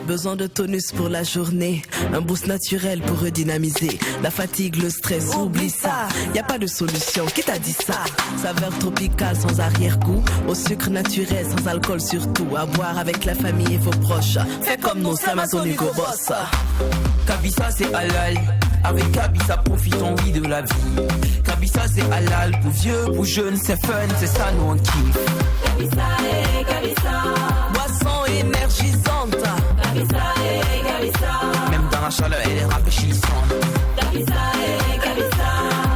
Besoin de tonus pour la journée, un boost naturel pour redynamiser. La fatigue, le stress, oublie ça. Y a pas de solution, qui t'a dit ça? Saveur tropicale sans arrière-goût, au sucre naturel sans alcool surtout. À boire avec la famille et vos proches. Fais comme nos Amazon Hugo Boss. Kabisa c'est halal. Avec Kabisa profitons oui de la vie. Kabisa c'est halal, pour vieux, pour jeunes, c'est fun, c'est ça nous on kiffe. Kabisa et Kabisa. Boisson énergisante. Kabisa et Kabisa. Même dans la chaleur elle est rafraîchissante. Kabisa et Kabisa.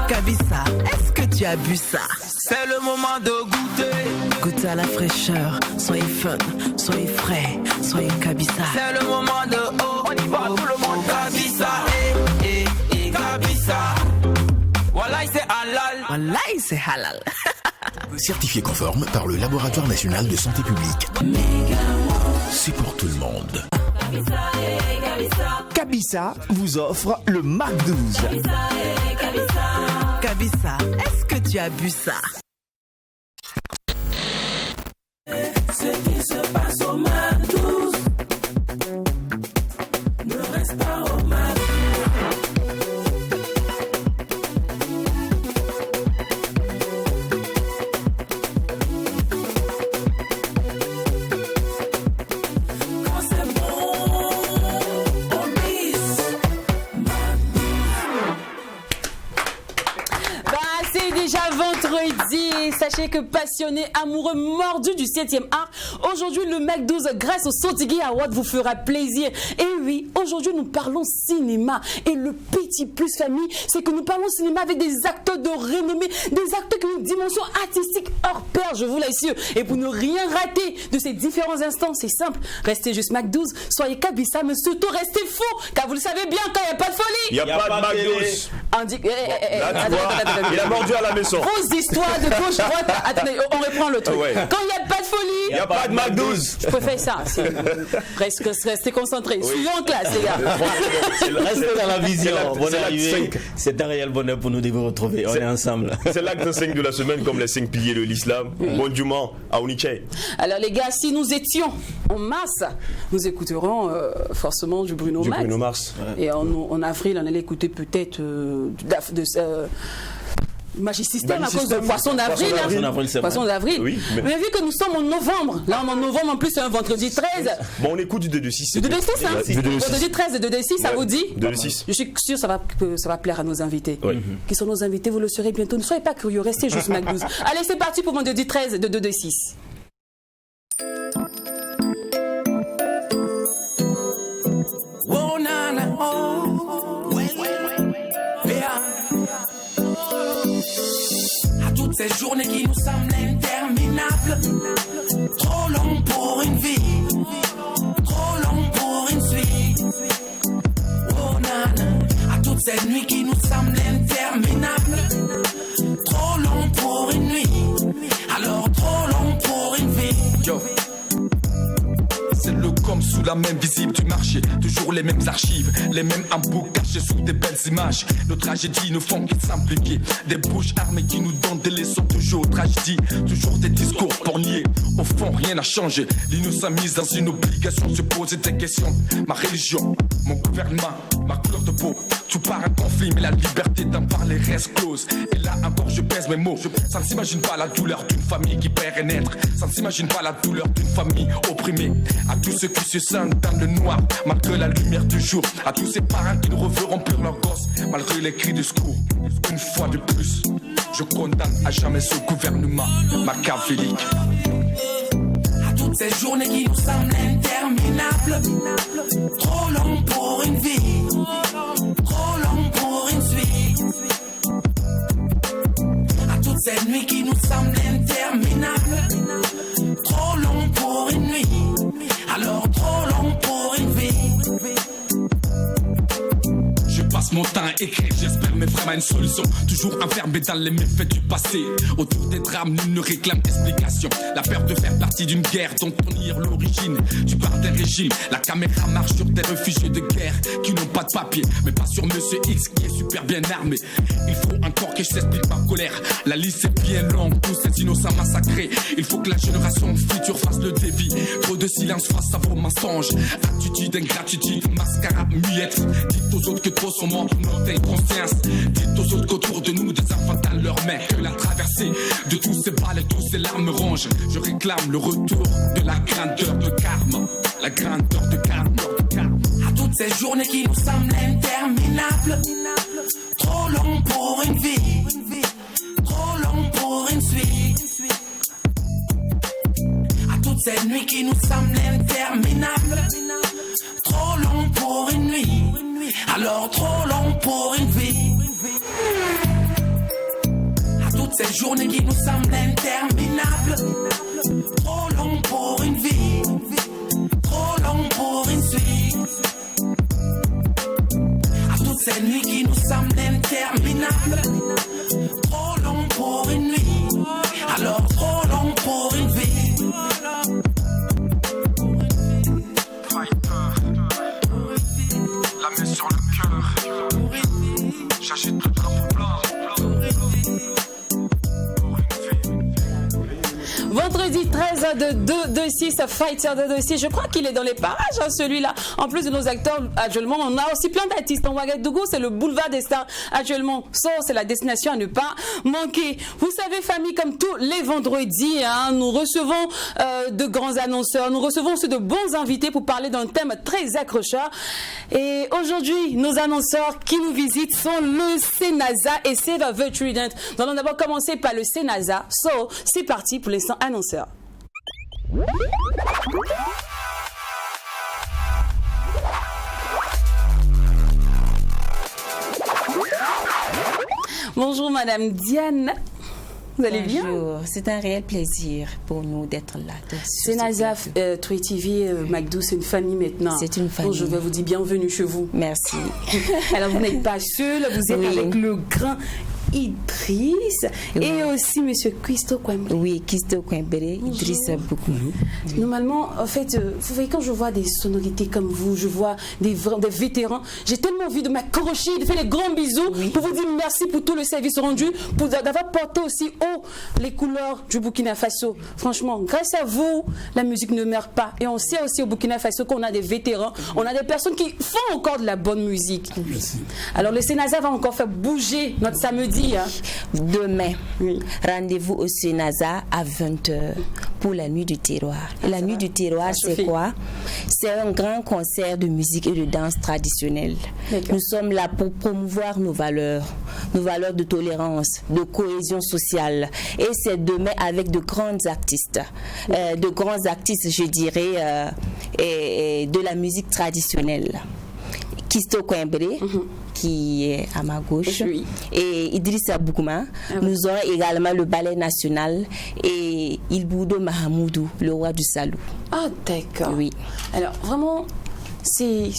Kabisa, est-ce que tu as bu ça? C'est le moment de goûter. Goûtez à la fraîcheur, soyez fun, soyez frais, soyez Kabisa. C'est le moment de oh, on y va tout le monde. Kabisa et Kabisa. Wallahi c'est halal. Wallahi c'est halal. Certifié conforme par le Laboratoire National de Santé Publique. C'est pour tout le monde. Kabisa vous offre le Mac 12. Kabisa, est-ce que tu as bu ça? Ce qui se passe au Mac 12 ne reste pas au Mac. Vendredi, sachez que passionné, amoureux, mordu du 7e art, aujourd'hui le Mac 12 grâce au Sotigui Award vous fera plaisir. Et oui, aujourd'hui nous parlons cinéma et le petit plus famille, c'est que nous parlons cinéma avec des acteurs de renommée, des acteurs qui ont une dimension artistique hors pair, je vous l'assure. Et pour ne rien rater de ces différents instants, c'est simple, restez juste Mac 12, soyez Kabisa, mais surtout restez faux, car vous le savez bien, quand il n'y a pas de folie, il n'y a pas de Mac 12. Il a mordu à la maison. Vos histoires de gauche, droite. Attendez, on reprend le truc. Ouais. Quand il n'y a pas de folie, il n'y a pas de Mac 12. Je préfère ça. Restez concentrés. Oui. Suivez en classe, les gars. Restez dans la vision. Bonne arrivée. C'est un réel bonheur pour nous de vous retrouver. On est ensemble. C'est l'acte 5 de la semaine, comme les 5 piliers de l'islam. Bon Juma, Aouniche. Alors, les gars, si nous étions en masse, nous écouterons forcément du Bruno Mars. Et en avril, on allait écouter peut-être Magic System à cause de Poisson d'avril. Poisson d'avril. Oui, mais vu que nous sommes en novembre, là en novembre en plus c'est un vendredi 13. Bon, on écoute du 2-6. Du 2-6, hein? Vendredi 13 et 2-6, ça vous dit? 2-6. Je suis sûr que ça va plaire à nos invités. Oui. Qui sont nos invités, vous le saurez bientôt. Ne soyez pas curieux, restez juste Mac 12. Allez, c'est parti pour vendredi 13 de 2-6. Oh, nana, oh, toutes ces journées qui nous semblent interminables, trop long pour une vie, trop long pour une suite. Oh nana, à toutes ces nuits qui nous semblent interminables, trop long pour une nuit, alors trop long pour une vie. Yo. C'est le com sous la même visible du marché. Toujours les mêmes archives, les mêmes embouts cachés sous des belles images. Nos tragédies ne font que s'amplifier. Des bouches armées qui nous donnent des leçons. Toujours tragédie, toujours des discours pour nier. Au fond, rien n'a changé. L'innocent mise dans une obligation de se poser des questions. Ma religion, mon gouvernement, ma couleur de peau. Tout part un conflit, mais la liberté d'en parler reste close. Et là encore, je pèse mes mots. Ça ne s'imagine pas la douleur d'une famille qui perd un être. Ça ne s'imagine pas la douleur d'une famille opprimée. À tous ceux qui se sentent dans le noir, malgré la lumière du jour. À tous ces parents qui ne reverront plus leurs gosses, malgré les cris de secours. Une fois de plus, je condamne à jamais ce gouvernement machiavélique. À toutes ces journées qui nous semblent interminables, trop long pour une vie, trop long pour une suite. À toutes ces nuits qui nous semblent interminables, trop long pour une nuit, alors trop long pour une vie. Je passe mon temps à écrire, j'espère jamais vraiment une solution. Toujours enfermé dans les méfaits du passé. Autour des drames, nul ne réclame explication. La peur de faire partie d'une guerre dont on ignore l'origine. Tu parles d'un régime, la caméra marche sur des réfugiés de guerre qui n'ont pas de papier, mais pas sur Monsieur X qui est super bien armé. Il faut encore que je t'explique ma colère. La liste est bien longue, tous ces innocents massacrés. Il faut que la génération future fasse le défi. Trop de silence face à vos mensonges. Attitude, ingratitude, mascara, muette. Dites aux autres que trop sont morts pour notre inconscience. Dites aux autres qu'autour de nous des enfants dans leurs mains. Que la traversée de tous ces balles et tous ces larmes rongent. Je réclame le retour de la grandeur de karma. La grandeur de karma. À toutes ces journées qui nous semblent interminables. Trop long pour une vie. Trop long pour une suite. À toutes ces nuits qui nous semblent interminables. Trop long pour une nuit. Alors trop long pour une vie. À toutes ces journées qui nous semblent interminables. Trop long pour une vie. Trop long pour une suite. À toutes ces nuits qui nous semblent interminables. Trop long pour une nuit. Alors trop long pour une vie. La main sur le cœur. J'agite le drapeau blanc. Vendredi 13 de 2-6, Fighter de 2-6. Je crois qu'il est dans les parages, hein, celui-là. En plus de nos acteurs, actuellement, on a aussi plein d'artistes. En Ouagadougou, c'est le boulevard des stars. Actuellement, ça, c'est la destination à ne pas manquer. Vous savez, famille, comme tous les vendredis, hein, nous recevons de grands annonceurs. Nous recevons aussi de bons invités pour parler d'un thème très accrocheur. Et aujourd'hui, nos annonceurs qui nous visitent sont le Senasa et Save a Virtual Dent. Nous allons d'abord commencer par le Senasa. So, c'est parti pour l'instant annonceur. Bonjour Madame Diane, vous allez bien? Bonjour, c'est un réel plaisir pour nous d'être là. Senasa True TV, McDo, c'est une famille maintenant. C'est une famille. Bon, je vais vous dire bienvenue chez vous. Merci. Alors vous n'êtes pas seul, vous êtes avec le grand Idriss et aussi Monsieur Christo Kwembere. Oui, Christo Kwembere, Idriss beaucoup. Normalement, en fait, vous voyez, quand je vois des sonorités comme vous, je vois des vétérans, j'ai tellement envie de m'accrocher, de faire des grands bisous pour vous dire merci pour tout le service rendu, pour d'avoir porté aussi haut les couleurs du Burkina Faso. Franchement, grâce à vous, la musique ne meurt pas. Et on sait aussi au Burkina Faso qu'on a des vétérans, on a des personnes qui font encore de la bonne musique. Merci. Alors le Senasa va encore faire bouger notre samedi. Hein. Demain, rendez-vous au Senasa à 20h pour la nuit du terroir. Et la nuit du terroir, c'est quoi? C'est un grand concert de musique et de danse traditionnelle. Nous sommes là pour promouvoir nos valeurs de tolérance, de cohésion sociale. Et c'est demain avec de grands artistes, je dirais, et de la musique traditionnelle. Christo Kwembere, qui est à ma gauche, et Idrissa Boukouma. Nous aurons également le ballet national et Ilboudo Mahamoudou, le roi du Salou. Ah, d'accord. Oui. Alors, vraiment,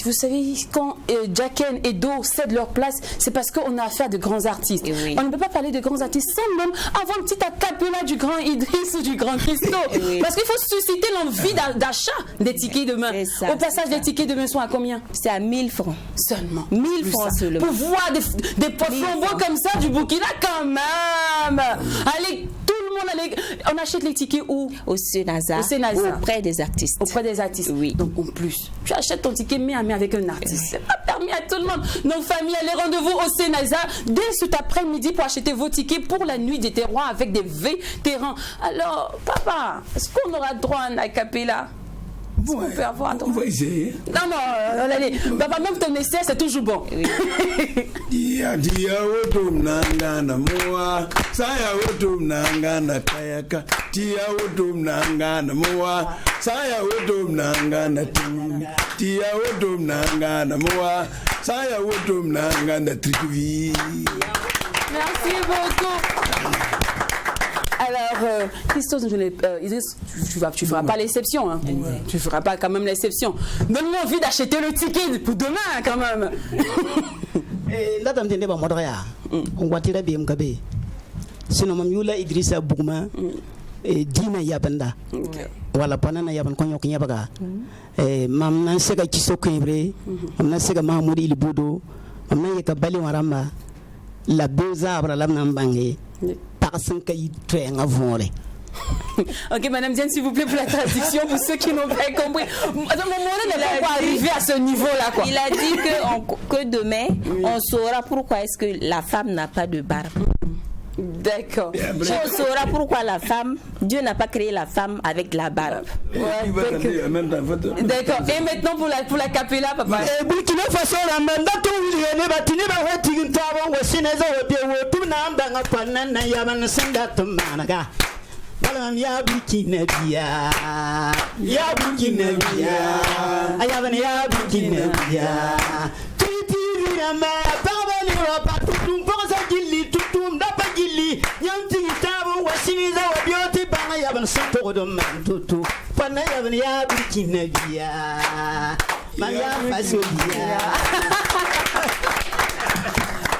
vous savez, quand Jacken et Do cèdent leur place, c'est parce qu'on a affaire de grands artistes. On ne peut pas parler de grands artistes sans même avoir une petite acapella du grand Idriss ou du grand Christo. Parce qu'il faut susciter l'envie d'achat des tickets demain. Au passage, les tickets demain sont à combien? C'est à 1000 francs. Seulement. 1000 francs seulement. Pour voir des flambeaux comme ça du Burkina, quand même. Allez, tout le monde, allez, on achète les tickets où? Au Senasa. Auprès des artistes. Auprès des artistes. Oui. Donc en plus, tu achètes ton ticket main à main avec un artiste. C'est pas permis à tout le monde. Nos familles, allez, rendez-vous au Senasa dès cet après-midi pour acheter vos tickets pour la nuit des terroirs avec des vétérans. Alors, papa, est-ce qu'on aura droit à un acapella? On peut avoir droit. On va essayer. Non, allez. Papa, même ton essai, c'est toujours bon. Dia wotum nangana moa, saya wotum nangana kayaka. Dia wotum nangana moa, saya wotum nangana ting. Dia wotum nangana moa, saya wotum nangana trikvi. Merci beaucoup. Alors, Christo, Idriss, tu ne feras pas l'exception. Hein. Tu ne feras pas quand même l'exception. Donne-moi envie d'acheter le ticket pour demain, quand même. Là, tu me dis, on watira be mkabe sino mam yula Idrissa Bougma dina yabanda wala panana yaban ko nyok nyabaga mam nan sega kiso kebre mam nan sega Mahmoud Ilbudo mam nan yeka bali waramba la beza abra lam nan bangi parsin kay trenga vore. Ok, Madame Diane, s'il vous plaît, pour la traduction, pour ceux qui n'ont pas compris. Attends, mon moment n'est pas arrivé à ce niveau-là, quoi. Il a dit que demain, on saura pourquoi est-ce que la femme n'a pas de barbe. D'accord. On saura pourquoi Dieu n'a pas créé la femme avec la barbe. D'accord. Et maintenant pour la capella, papa. Burkina Faso la manda to ne batini ba weti ntabo wasineza wodi wotu na mbanga panna na yaman senda to managa. Balam ya Burkina biya. Ya Burkina biya. Ayaban ya Burkina biya. Titi rama babali roba tutum boza gilli tutum dapa gilli yanti tabo wasineza wodi banga yaban santo do man tutu. Panna yaban ya Burkina biya.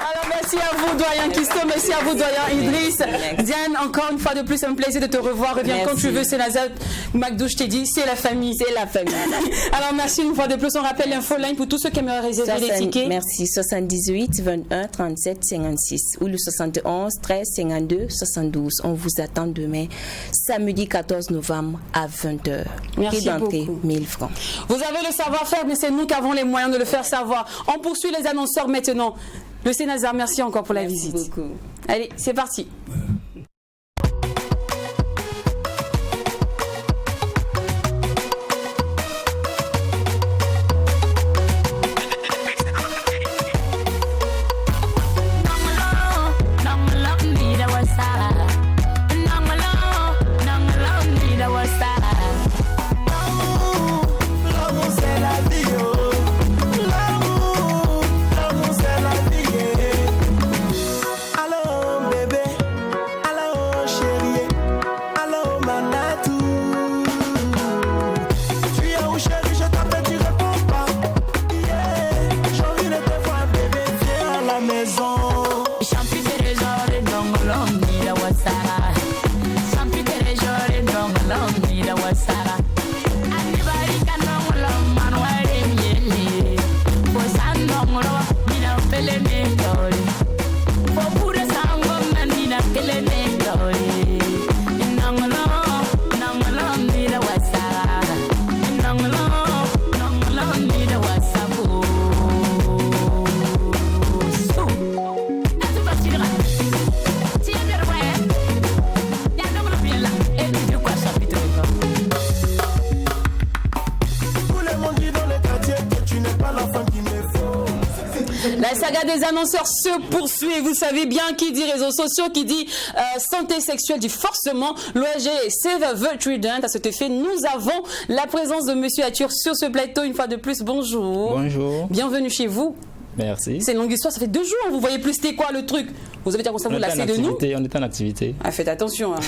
Alors merci à vous doyen Kisto, merci à vous doyen Idriss. Diane, encore une fois de plus, c'est un plaisir de te revoir. Reviens quand tu veux, c'est Nazat Magdou, je t'ai dit, c'est la famille. C'est la famille. Alors merci une fois de plus, on rappelle l'info line pour tous ceux qui aimeraient réserver les tickets. Merci, 78 21 37 56 ou le 71 13 52 72. On vous attend demain, samedi 14 novembre à 20h. Merci d'entrée, beaucoup. 1000 francs. Vous avez le savoir-faire, mais c'est nous qui avons les moyens de le faire savoir. On poursuit les annonceurs maintenant. Le Sénazar, merci encore pour la visite. Beaucoup. Allez, c'est parti. La saga des annonceurs se poursuit. Vous savez bien qui dit réseaux sociaux, qui dit santé sexuelle, dit forcément l'ONG Save the Children. À cet effet, nous avons la présence de Monsieur Atur sur ce plateau une fois de plus. Bonjour. Bonjour. Bienvenue chez vous. Merci. C'est une longue histoire, ça fait 2 jours. Vous voyez plus c'était quoi le truc? Vous avez déjà commencé à vous lasser de nous? On est en activité. Ah, faites attention. Hein.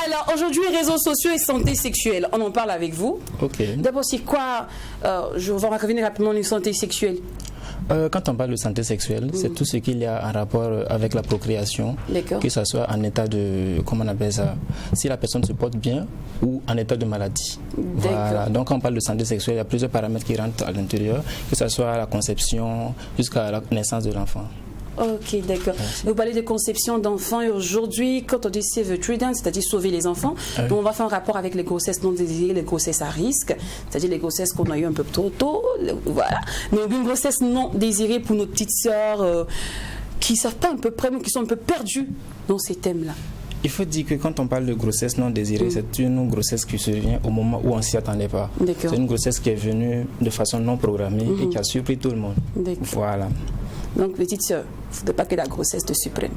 Alors, aujourd'hui, réseaux sociaux et santé sexuelle. On en parle avec vous. Ok. D'abord, c'est quoi je vais revenir rapidement une santé sexuelle. Quand on parle de santé sexuelle, c'est tout ce qu'il y a en rapport avec la procréation, que ce soit en état de, comment on appelle ça, si la personne se porte bien ou en état de maladie. Voilà. Donc quand on parle de santé sexuelle, il y a plusieurs paramètres qui rentrent à l'intérieur, que ce soit la conception jusqu'à la naissance de l'enfant. Ok, d'accord. Vous parlez de conception d'enfants et aujourd'hui, quand on dit Save the Children, c'est-à-dire sauver les enfants, donc on va faire un rapport avec les grossesses non désirées, les grossesses à risque, c'est-à-dire les grossesses qu'on a eues un peu trop tôt, voilà. Donc une grossesse non désirée pour nos petites sœurs qui ne savent pas à peu près, qui sont un peu perdues dans ces thèmes-là. Il faut dire que quand on parle de grossesse non désirée, c'est une grossesse qui survient au moment où on ne s'y attendait pas. C'est une grossesse qui est venue de façon non programmée et qui a surpris tout le monde. Voilà. Donc, petite sœur, il ne faudrait pas que la grossesse te supprime.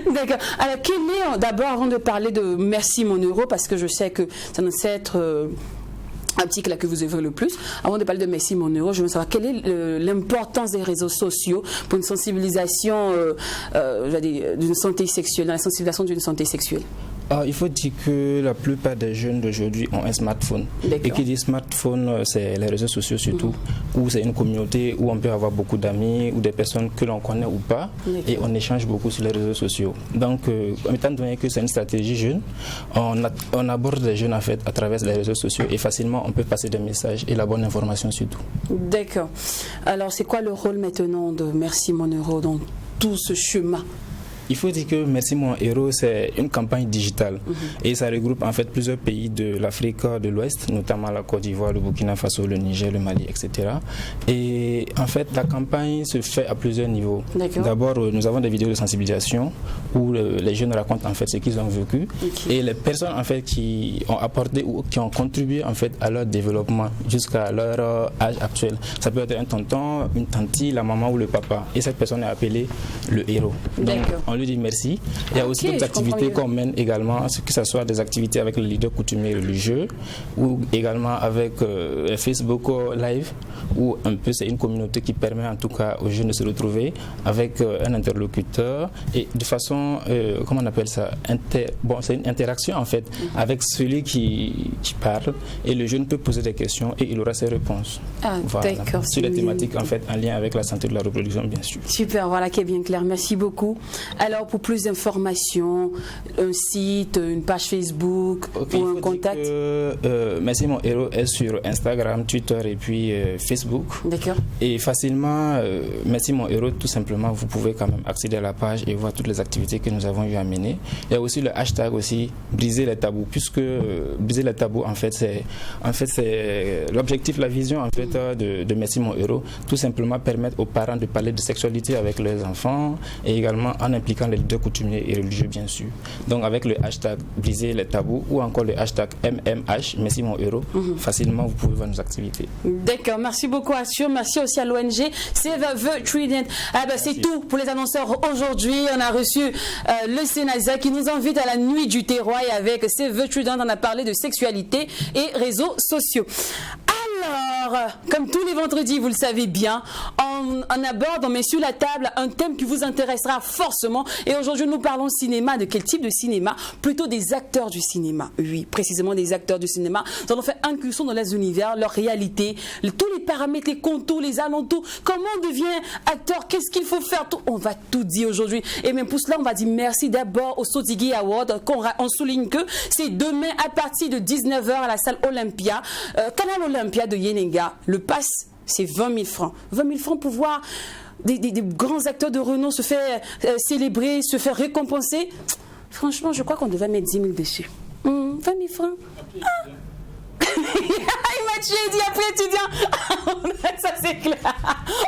D'accord. Alors, quel est, d'abord, avant de parler de Merci mon euro, parce que je sais que ça ne sait être un petit là que vous œuvrez le plus, avant de parler de Merci mon euro, je veux savoir quelle est l'importance des réseaux sociaux pour une sensibilisation d'une santé sexuelle, dans la sensibilisation d'une santé sexuelle. Il faut dire que la plupart des jeunes d'aujourd'hui ont un smartphone. Et qui dit smartphone, c'est les réseaux sociaux surtout, où c'est une communauté où on peut avoir beaucoup d'amis ou des personnes que l'on connaît ou pas, et on échange beaucoup sur les réseaux sociaux. Donc, étant donné que c'est une stratégie jeune, on aborde les jeunes en fait à travers les réseaux sociaux et facilement on peut passer des messages et la bonne information surtout. D'accord. Alors, c'est quoi le rôle maintenant de Merci Mon Héros dans tout ce chemin? Il faut dire que Merci Mon Héros, c'est une campagne digitale et ça regroupe en fait plusieurs pays de l'Afrique de l'Ouest, notamment la Côte d'Ivoire, le Burkina Faso, le Niger, le Mali, etc. Et en fait, la campagne se fait à plusieurs niveaux. D'abord, nous avons des vidéos de sensibilisation où les jeunes racontent en fait ce qu'ils ont vécu et les personnes en fait qui ont apporté ou qui ont contribué en fait à leur développement jusqu'à leur âge actuel. Ça peut être un tonton, une tante, la maman ou le papa. Et cette personne est appelée le héros. Donc, on lui dit merci. Il y a aussi d'autres activités qu'on mène également, que ce soit des activités avec les leaders coutumiers religieux ou également avec Facebook Live, où un peu c'est une communauté qui permet en tout cas aux jeunes de se retrouver avec un interlocuteur et de façon, comment on appelle ça, c'est une interaction en fait avec celui qui parle et le jeune peut poser des questions et il aura ses réponses. D'accord. Sur les thématiques en fait en lien avec la santé de la reproduction bien sûr. Super, voilà qui est bien clair. Merci beaucoup. Alors, pour plus d'informations, un site, une page Facebook ou un contact? Merci Mon Héros est sur Instagram, Twitter et puis Facebook. D'accord. Et facilement, Merci Mon Héros, tout simplement, vous pouvez quand même accéder à la page et voir toutes les activités que nous avons eu à mener. Il y a aussi le hashtag aussi, briser les tabous, puisque briser les tabous, en fait, c'est l'objectif, la vision en fait de Merci Mon Héros, tout simplement permettre aux parents de parler de sexualité avec leurs enfants et également en impliquant les leaders coutumiers et religieux bien sûr. Donc avec le hashtag briser les tabous ou encore le hashtag MMH, Merci Mon Héros, facilement vous pouvez voir nos activités. D'accord, merci beaucoup Assure, merci aussi à l'ONG Save the Trident. C'est tout pour les annonceurs aujourd'hui. On a reçu le Sénasa qui nous invite à la nuit du terroir et avec Save the Trident on a parlé de sexualité et réseaux sociaux. Alors, comme tous les vendredis, vous le savez bien, on aborde, on met sur la table un thème qui vous intéressera forcément. Et aujourd'hui, nous parlons cinéma. De quel type de cinéma? Plutôt des acteurs du cinéma. Oui, précisément des acteurs du cinéma. Nous allons faire incursion dans les univers, leur réalité, tous les paramètres, les contours, les alentours. Comment on devient acteur? Qu'est-ce qu'il faut faire? On va tout dire aujourd'hui. Et même pour cela, on va dire merci d'abord au Sotigui Award. On souligne que c'est demain à partir de 19h à la salle Olympia, Canal Olympia de Yenenga. Le pass, c'est 20 000 francs. 20 000 francs pour voir des grands acteurs de renom se faire célébrer, se faire récompenser. Franchement, je crois qu'on devait mettre 10 000 dessus. 20 000 francs. Il m'a tué, il dit après étudiant. Ça c'est clair.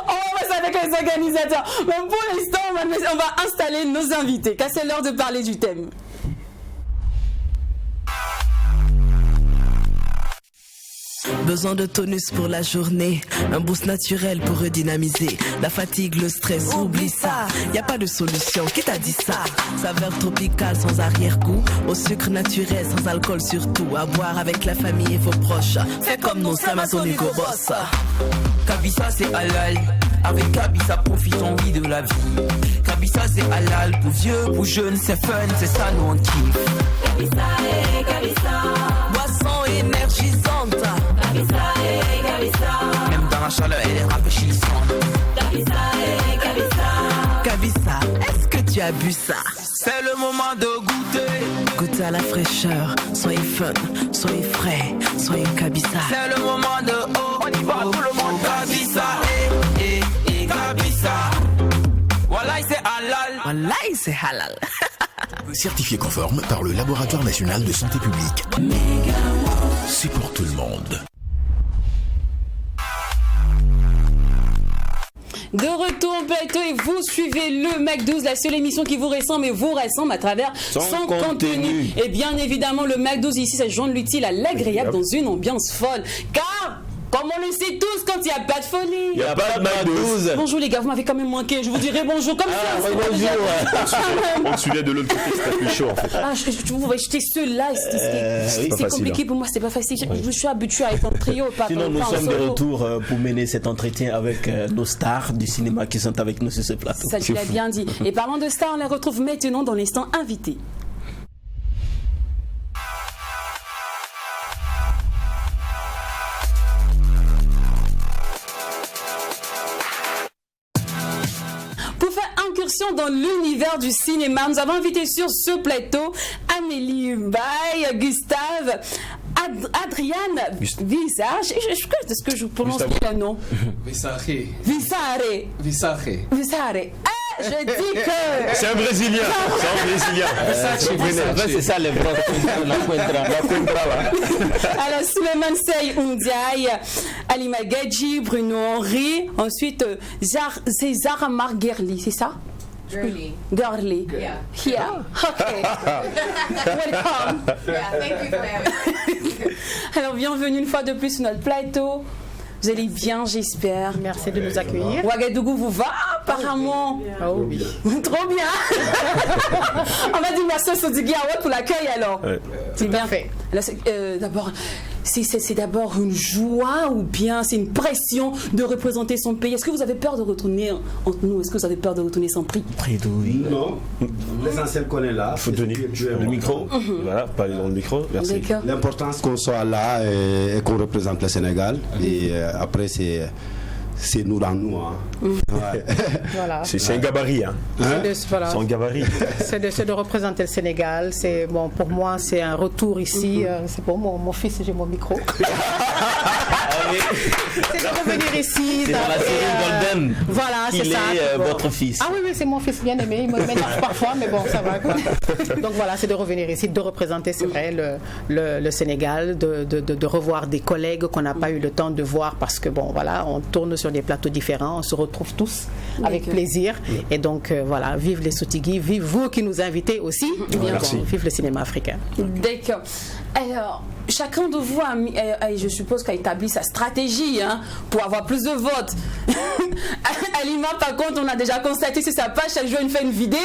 On va passer avec les organisateurs. Mais pour l'instant, on va installer nos invités, car c'est l'heure de parler du thème. Besoin de tonus pour la journée, un boost naturel pour redynamiser. La fatigue, le stress, oublie ça. Y a pas de solution, qui t'a dit ça? Saveur tropicale sans arrière-goût, au sucre naturel sans alcool surtout. À boire avec la famille et vos proches. Fais comme nos Amazoniques au boss. Kabissa c'est halal. Avec Kabissa profite en vie de la vie. Kabissa c'est halal. Pour vieux, pour jeunes c'est fun, c'est ça nous on kiffe. Kabissa et Kabissa. Boisson énergisante. Kabissa et Kabissa. Même dans la chaleur elle est rafraîchissante. Kabissa et Kabissa. Kabissa, est-ce que tu as bu ça? C'est le moment de goûter. Goûtez à la fraîcheur, soyez fun, soyez frais, soyez Kabissa. C'est le moment de on y va tout le monde. Kabissa et Kabissa. Wallahi c'est halal. Wallahi c'est halal. Certifié conforme par le Laboratoire National de Santé Publique. C'est pour tout le monde. De retour en plateau et vous suivez le Mac 12, la seule émission qui vous ressemble et vous rassemble à travers son contenu. Et bien évidemment, le Mac 12 ici, ça joint l'utile à l'agréable dans une ambiance folle. Car, comme on le sait tous, quand il n'y a pas de folie, il n'y a pas de Mac 12. Bonjour les gars, vous m'avez quand même manqué. Je vous dirai bonjour comme ça. Bonjour. On suivait de l'autre côté, c'était plus chaud en fait. J'étais seul là. C'est compliqué pour moi, c'était pas facile. Je suis habitué à être en trio. Sinon, nous sommes de retour pour mener cet entretien avec nos stars du cinéma qui sont avec nous sur ce plateau. Ça, tu l'as bien dit. Et parlant de stars, on les retrouve maintenant dans l'instant invité. immersion dans l'univers du cinéma. Nous avons invité sur ce plateau Amélie Mbaye, Gustave, Adriane Visage, est-ce que je prononce bien le nom? Visare. Je dis que... C'est un Brésilien. C'est ça les bras. Alors, Suleiman Sey Undiaï, Ali Magadji, Bruno Henry, ensuite César Marguerli, c'est ça? Girly. Yeah. Okay. Welcome. Yeah, thank you for having me. Alors, bienvenue une fois de plus sur notre plateau. Vous allez bien, j'espère. Merci de nous accueillir. Ouagadougou vous va, apparemment. Oh oui. Trop bien. On va dire merci à Sotigui Awad pour l'accueil alors. Ouais. C'est bien fait. D'abord, c'est d'abord une joie ou bien c'est une pression de représenter son pays. Est-ce que vous avez peur de retourner entre nous? Est-ce que vous avez peur de retourner sans prix? Non. L'essentiel qu'on est là. Il faut donner le micro. Voilà, parler dans le micro. Merci. L'important c'est qu'on soit là et qu'on représente le Sénégal. Et après, c'est nous dans nous. Hein. Ouais. Voilà. C'est un gabarit. Hein. C'est un gabarit. C'est de représenter le Sénégal. Bon, pour moi, c'est un retour ici. C'est pour mon fils, j'ai mon micro. C'est de revenir ici. C'est dans la série Golden. Voilà, c'est ça. Votre fils. Ah oui, c'est mon fils bien aimé. Il m'énerve parfois, mais bon, ça va. Donc voilà, c'est de revenir ici, de représenter, c'est vrai, le Sénégal, de revoir des collègues qu'on n'a pas eu le temps de voir parce que, bon, voilà, on tourne sur des plateaux différents, on se retrouve tous avec plaisir. Et donc, voilà, vive les Sotigui, vive vous qui nous invitez aussi. Vive le cinéma africain. D'accord. Alors, chacun de vous, je suppose, qu'a établi sa stratégie pour avoir plus de votes. Alima, par contre, on a déjà constaté sur sa page, chaque jour, il fait une vidéo.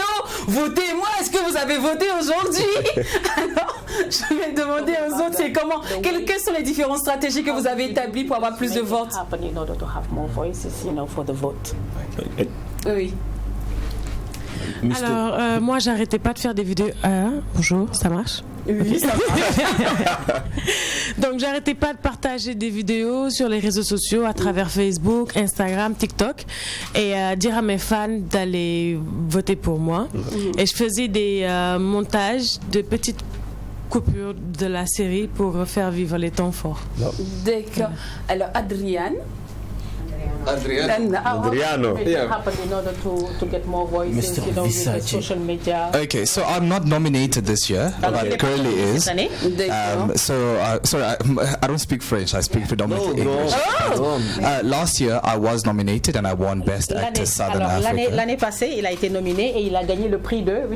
Votez-moi, est-ce que vous avez voté aujourd'hui? Alors, je vais demander aux autres, c'est comment? Quelles sont les différentes stratégies que vous avez établies pour avoir plus de votes? Oui. Alors, moi, j'arrêtais pas de faire des vidéos. Bonjour, ça marche? Oui, ça marche. Donc, j'arrêtais pas de partager des vidéos sur les réseaux sociaux à travers Facebook, Instagram, TikTok et dire à mes fans d'aller voter pour moi. Et je faisais des montages de petites coupures de la série pour faire vivre les temps forts. D'accord. Alors, Adriane. Adriano. To get more voices, with social media. Okay, so I'm not nominated this year, but Curly is. Sorry, I don't speak French. I speak predominantly English. Last year, I was nominated and I won Best Actor Southern Africa. L'année passée, il a été nominé et il a gagné le prix de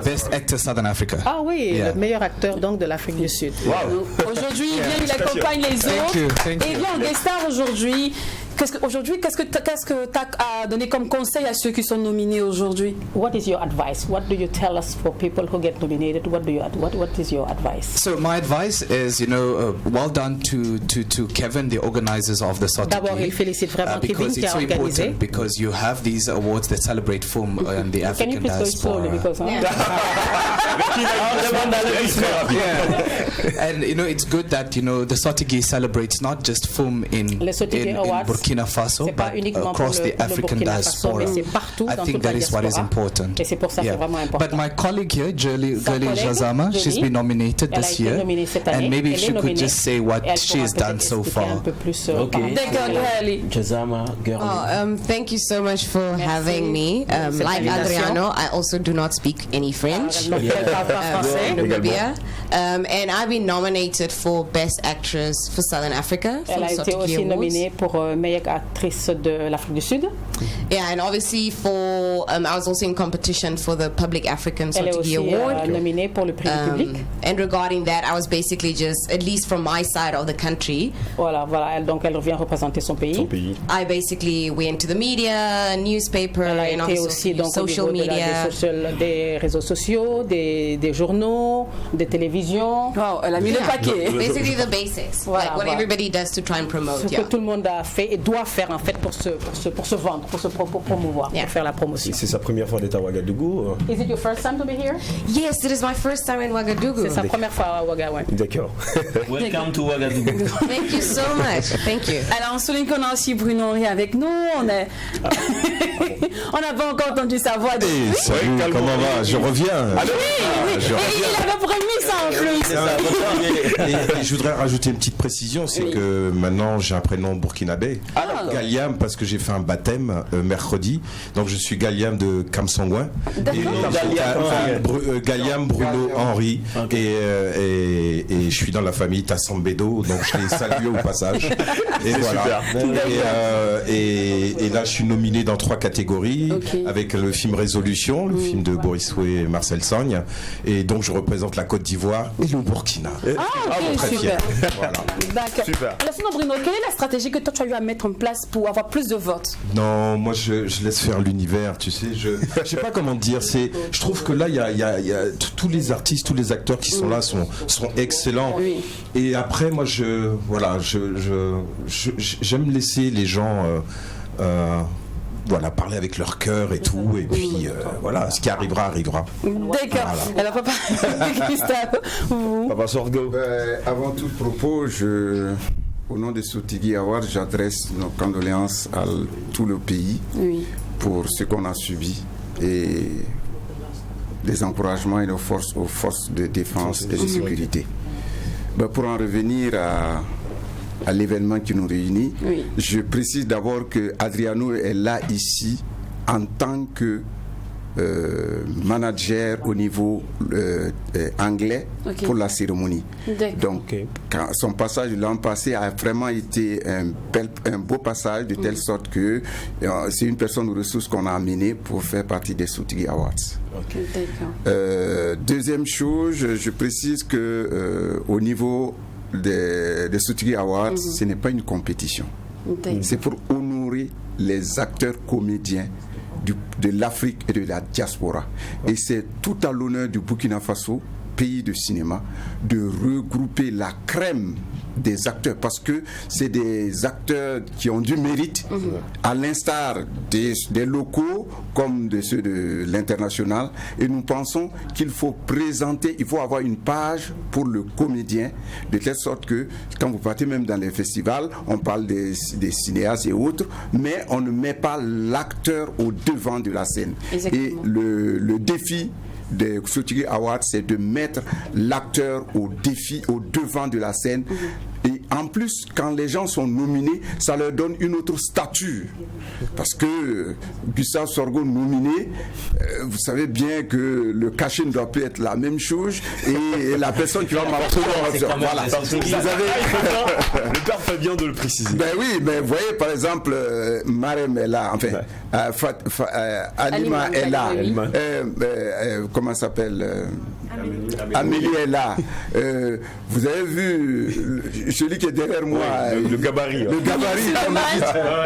Best Actor Southern Africa. Ah oui, le meilleur acteur donc de l'Afrique du Sud. Wow. Aujourd'hui, il accompagne les autres. Et il vient en guest star aujourd'hui. Qu'est-ce que tu as donné comme conseil à ceux qui sont nominés aujourd'hui? What is your advice? What do you tell us for people who get nominated? What is your advice? So my advice is, well done to Kevin, the organizers of the Sotigui. D'abord, il félicite vraiment Kevin qui a organisé. Because you have these awards that celebrate film and the African diaspora. And it's good that the Sotigui celebrates not just film in Burkina Faso, but across the African diaspora. I think that is what is important. But my colleague here, Girly Jazama, she's been nominated this year, and maybe she could just say what she has done so far. Okay. Jazama, girl. Thank you so much for having me. Like Adriano, I also do not speak any French. And I've been nominated for Best Actress for Southern Africa. Elle a été aussi nominée pour meilleure actrice de l'Afrique du Sud. Yeah, and obviously I was also in competition for the Public African Sotigui Award. Elle est aussi nominée pour le prix du public. And regarding that, I was basically just, at least from my side of the country. Voilà, donc elle vient représenter son pays. I basically went to the media, newspaper, and also social media. Des réseaux sociaux, des journaux, des télévisions. télévision. Oh, elle a mis le paquet. Basically the basics. Voilà, like what everybody does to try and promote. Ce que tout le monde a fait et doit faire en fait pour se vendre, pour promouvoir, pour faire la promotion. C'est sa première fois d'être à Ouagadougou. Is it your first time to be here? Yes, it is my first time in Ouagadougou. C'est sa première fois à Ouagadougou. D'accord. Welcome to Ouagadougou. Thank you so much. Thank you. Alors on souligne qu'on a aussi Bruno Henry avec nous. On n'a pas encore entendu sa voix. Salut, comment va? Je reviens. Oui. Il avait promis ça en plus. Et je voudrais rajouter une petite précision, c'est que maintenant j'ai un prénom burkinabé, Galiam, parce que j'ai fait un baptême mercredi, donc je suis Galiam de Kamsongouin. Galiam Bruno Henry, et je suis dans la famille Tassambedo, donc je les salue au passage. Et voilà. Et là je suis nominé dans 3 catégories, avec le film Résolution, le film de Boris Way et Marcel Sogne, et donc je représente la Côte d'Ivoire et le Burkina. Très fier. Voilà. D'accord. Sinon Bruno, quelle est la stratégie que toi tu as eu à mettre en place pour avoir plus de votes? Non, moi je laisse faire l'univers, tu sais, je sais pas comment dire, je trouve que là il y a tous les artistes, tous les acteurs qui sont là sont excellents. Et après moi j'aime laisser les gens parler avec leur cœur et tout, et puis voilà, ce qui arrivera arrivera. D'accord. Voilà. Alors papa Christophe, vous. Papa Sorgo. Avant tout propos, au nom de Sotigui Award, j'adresse nos condoléances à tout le pays pour ce qu'on a subi et des encouragements et aux forces de défense et de sécurité. Pour en revenir à l'événement qui nous réunit, je précise d'abord que Adriano est là ici en tant que manager au niveau anglais pour la cérémonie. Donc son passage l'an passé a vraiment été un beau passage, de telle sorte que c'est une personne de ressources qu'on a amenée pour faire partie des Sotigui Awards. Deuxième chose, je précise que au niveau des Sotigui Awards, ce n'est pas une compétition. C'est pour honorer les acteurs comédiens de l'Afrique et de la diaspora. Et c'est tout à l'honneur du Burkina Faso, pays de cinéma, de regrouper la crème des acteurs, parce que c'est des acteurs qui ont du mérite, à l'instar des locaux comme de ceux de l'international, et nous pensons qu'il faut avoir une page pour le comédien, de telle sorte que quand vous partez même dans les festivals, on parle des cinéastes et autres, mais on ne met pas l'acteur au devant de la scène. Exactement. Et le défi des Sotigui Awards, c'est de mettre l'acteur au devant de la scène. Et en plus, quand les gens sont nominés, ça leur donne une autre stature. Parce que Gustave Sorgo nominé, vous savez bien que le cachet ne doit plus être la même chose, et la personne qui va m'appeler. Voilà. Le père fait bien de le préciser. Ben oui, mais vous voyez par exemple, Marem est là, enfin, Alima est là, comment ça s'appelle, Amélie est là. Vous avez vu celui qui est derrière moi, le gabarit. Le gabarit.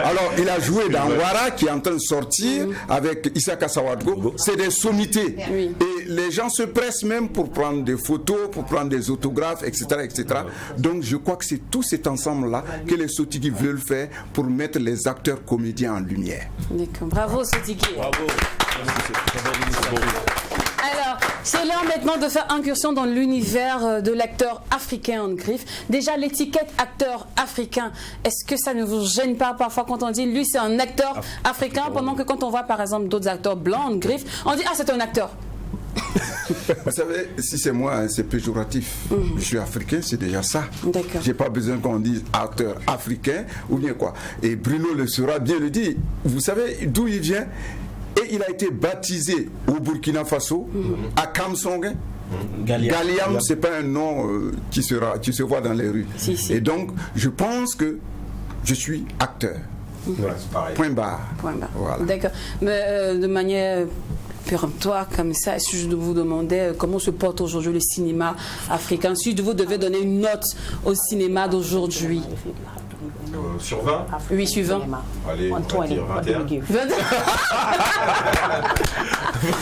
Alors, il a joué dans Ouara, qui est en train de sortir avec Issaka Sawadgo. C'est des sommités. Et les gens se pressent même pour prendre des photos, pour prendre des autographes, etc. etc. Donc, je crois que c'est tout cet ensemble-là que les Sotigui veulent faire pour mettre les acteurs comédiens en lumière. D'accord. Bravo, Sotigui. Bravo. Alors, c'est l'heure maintenant de faire incursion dans l'univers de l'acteur africain en griffe. Déjà, l'étiquette acteur africain, est-ce que ça ne vous gêne pas parfois quand on dit lui c'est un acteur africain, pendant que quand on voit par exemple d'autres acteurs blancs en griffe, on dit ah c'est un acteur. Vous savez, si c'est moi, c'est péjoratif. Je suis africain, c'est déjà ça. D'accord. J'ai pas besoin qu'on dise acteur africain ou bien quoi. Et Bruno le saura bien le dire. Vous savez d'où il vient? Et il a été baptisé au Burkina Faso, à Kamsongouin. Galiam, c'est pas un nom qui se voit dans les rues. Et donc, je pense que je suis acteur. Point barre. Voilà. D'accord. Mais de manière péremptoire comme ça, si je vous demandais comment se porte aujourd'hui le cinéma africain, si vous devez donner une note au cinéma d'aujourd'hui. Sur 20 Oui, sur 20. Allez, on va dire 21.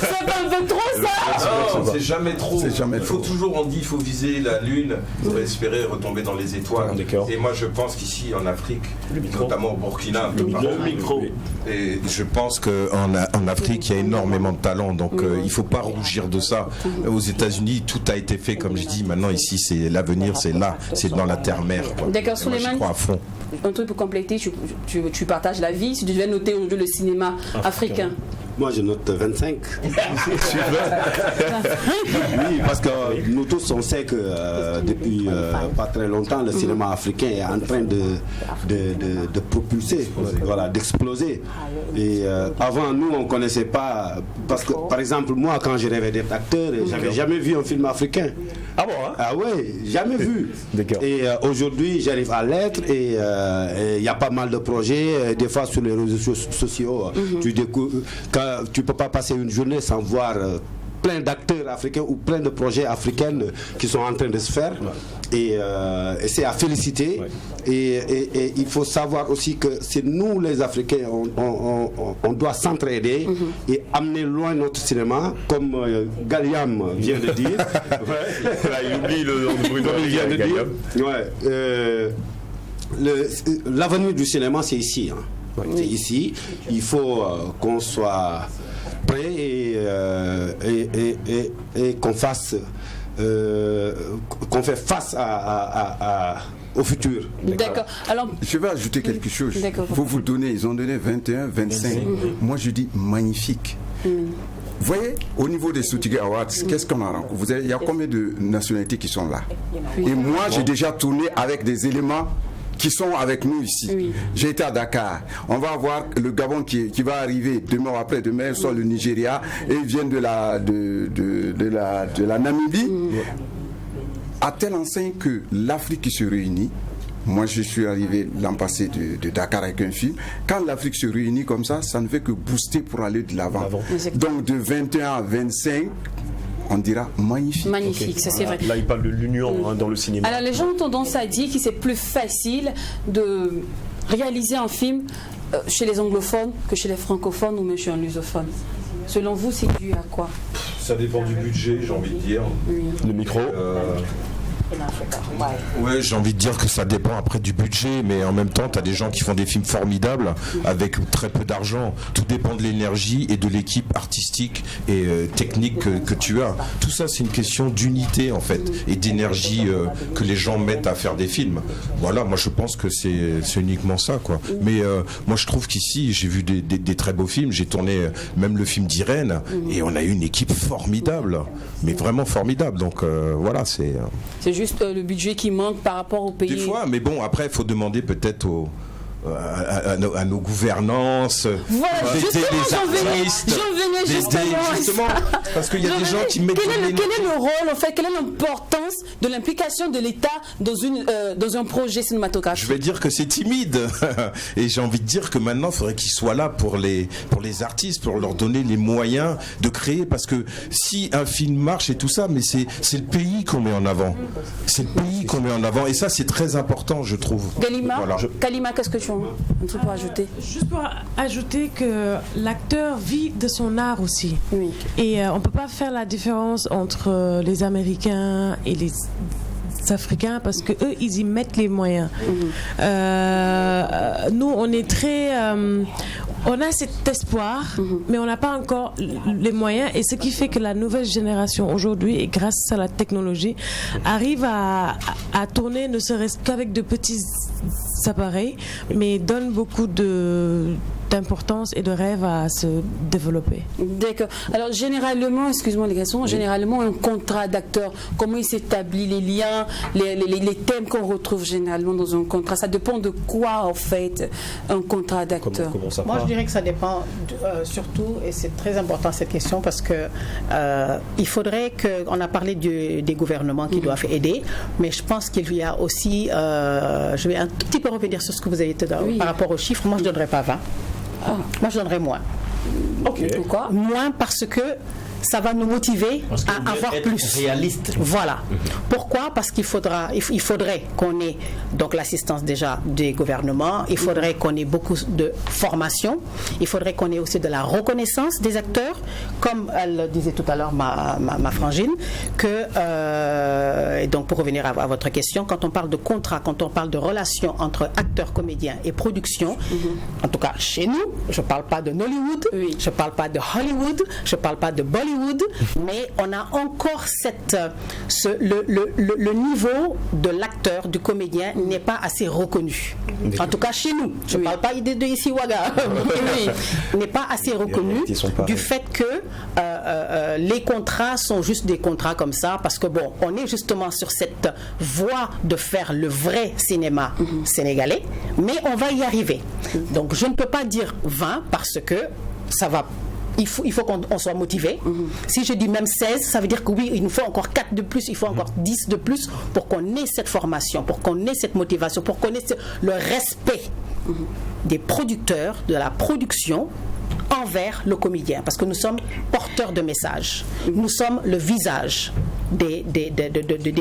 C'est pas un peu trop ça? Non, c'est jamais trop. Il faut toujours, on dit, il faut viser la lune pour espérer retomber dans les étoiles. Et moi, je pense qu'ici, en Afrique, notamment au Burkina, et je pense qu'en Afrique, il y a énormément de talent. Donc, il ne faut pas rougir de ça. Aux États-Unis, tout a été fait, comme je dis. Maintenant, ici, c'est l'avenir, c'est là, c'est dans la terre-mère. D'accord, Souleymane. Je crois à fond. Un truc pour compléter, tu partages la vie. Si tu devais noter aujourd'hui le cinéma africain. Moi, je note 25. Oui, parce que nous tous, on sait que depuis pas très longtemps, le cinéma africain est en train de propulser, voilà, d'exploser. Et avant, nous, on ne connaissait pas. Parce que, par exemple, moi, quand je rêvais d'être acteur, j'avais jamais vu un film africain. Ah bon, hein? Ah ouais, jamais vu. Et aujourd'hui, j'arrive à l'être et il y a pas mal de projets. Des fois, sur les réseaux sociaux, tu découvres. Tu ne peux pas passer une journée sans voir plein d'acteurs africains ou plein de projets africains qui sont en train de se faire. Et c'est à féliciter. Et il faut savoir aussi que c'est nous, les Africains, on doit s'entraider et amener loin notre cinéma, comme Galiam vient de dire. Il oublie le nom de Bruno. Il vient de dire. L'avenir du cinéma, c'est ici. Hein. C'est ici. Il faut qu'on soit prêt et qu'on fasse qu'on fait face au futur. D'accord. Alors, je vais ajouter quelque chose. Vous le donnez, ils ont donné 21, 25. Moi, je dis magnifique. Vous voyez, au niveau des Soutigué Awards, qu'est-ce qu'on a rencontré? Il y a combien de nationalités qui sont là? Et moi, j'ai déjà tourné avec des éléments qui sont avec nous ici. J'ai été à Dakar. On va avoir le Gabon qui va arriver demain ou après-demain, soit le Nigeria, et ils viennent de la Namibie. À telle enseigne que l'Afrique qui se réunit. Moi, je suis arrivé l'an passé de Dakar avec un film. Quand l'Afrique se réunit comme ça, ça ne fait que booster pour aller de l'avant. Donc, de 21 à 25, on dira magnifique. Magnifique, ça c'est vrai. Là, il parle de l'union dans le cinéma. Alors, les gens ont tendance à dire que c'est plus facile de réaliser un film chez les anglophones que chez les francophones ou même chez un lusophone. Selon vous, c'est dû à quoi? Ça dépend du budget, j'ai envie de dire. Le micro. Ouais, j'ai envie de dire que ça dépend après du budget, mais en même temps, tu as des gens qui font des films formidables avec très peu d'argent. Tout dépend de l'énergie et de l'équipe artistique et technique que tu as. Tout ça, c'est une question d'unité en fait et d'énergie que les gens mettent à faire des films. Voilà, moi je pense que c'est uniquement ça, quoi. Mais moi je trouve qu'ici, j'ai vu des très beaux films. J'ai tourné même le film d'Irène et on a eu une équipe formidable, mais vraiment formidable. Donc voilà, c'est juste le budget qui manque par rapport au pays. Des fois, mais bon, après, il faut demander peut-être à nos gouvernances, voilà, d'aider les artistes, justement, parce qu'il y a des gens qui mettent... Quel est le rôle, en fait, quelle est l'importance de l'implication de l'État dans un projet cinématographique? Je vais dire que c'est timide, et j'ai envie de dire que maintenant, il faudrait qu'ils soient là pour les artistes, pour leur donner les moyens de créer, parce que si un film marche et tout ça, mais c'est le pays qu'on met en avant. C'est le pays qu'on met en avant, et ça, c'est très important, je trouve. Galima, voilà. Kalima, qu'est-ce que tu un truc pour ajouter? Juste pour ajouter que l'acteur vit de son art aussi. Oui. Et on ne peut pas faire la différence entre les Américains et les Africains parce que eux ils y mettent les moyens. Nous on est très on a cet espoir mais on n'a pas encore les moyens, et ce qui fait que la nouvelle génération aujourd'hui, et grâce à la technologie, arrive à tourner ne serait-ce qu'avec de petits appareils, mais donne beaucoup d'importance et de rêve à se développer. D'accord. Alors généralement, excuse-moi les garçons, généralement un contrat d'acteur, comment il s'établit, les liens, les thèmes qu'on retrouve généralement dans un contrat, ça dépend de quoi en fait un contrat d'acteur? Moi je dirais que ça dépend surtout, et c'est très important cette question parce que il faudrait on a parlé des gouvernements qui doivent aider, mais je pense qu'il y a aussi, je vais un tout petit peu revenir sur ce que vous avez dit par rapport aux chiffres. Moi je ne donnerais pas 20. Moi je donnerais moins. Pourquoi? Moins parce que ça va nous motiver à avoir plus. Réaliste. Voilà. Pourquoi? Parce qu'il faudrait qu'on ait donc l'assistance déjà des gouvernements, il faudrait qu'on ait beaucoup de formation, il faudrait qu'on ait aussi de la reconnaissance des acteurs, comme elle disait tout à l'heure ma frangine, et donc pour revenir à votre question, quand on parle de contrat, quand on parle de relation entre acteurs, comédiens et production, en tout cas chez nous, je ne parle pas de Nollywood, je ne parle pas de Hollywood, je ne parle pas de Bollywood, mais on a encore le niveau de l'acteur, du comédien n'est pas assez reconnu. En tout cas chez nous, je ne parle pas de ici Ouaga, n'est pas assez reconnu du fait que les contrats sont juste des contrats comme ça, parce que bon, on est justement sur cette voie de faire le vrai cinéma sénégalais, mais on va y arriver. Donc je ne peux pas dire 20 parce que ça va. Il faut qu'on soit motivé. Si je dis même 16, ça veut dire que oui, il nous faut encore 4 de plus, il faut encore 10 de plus pour qu'on ait cette formation, pour qu'on ait cette motivation, pour qu'on ait le respect des producteurs, de la production envers le comédien. Parce que nous sommes porteurs de messages. Nous sommes le visage des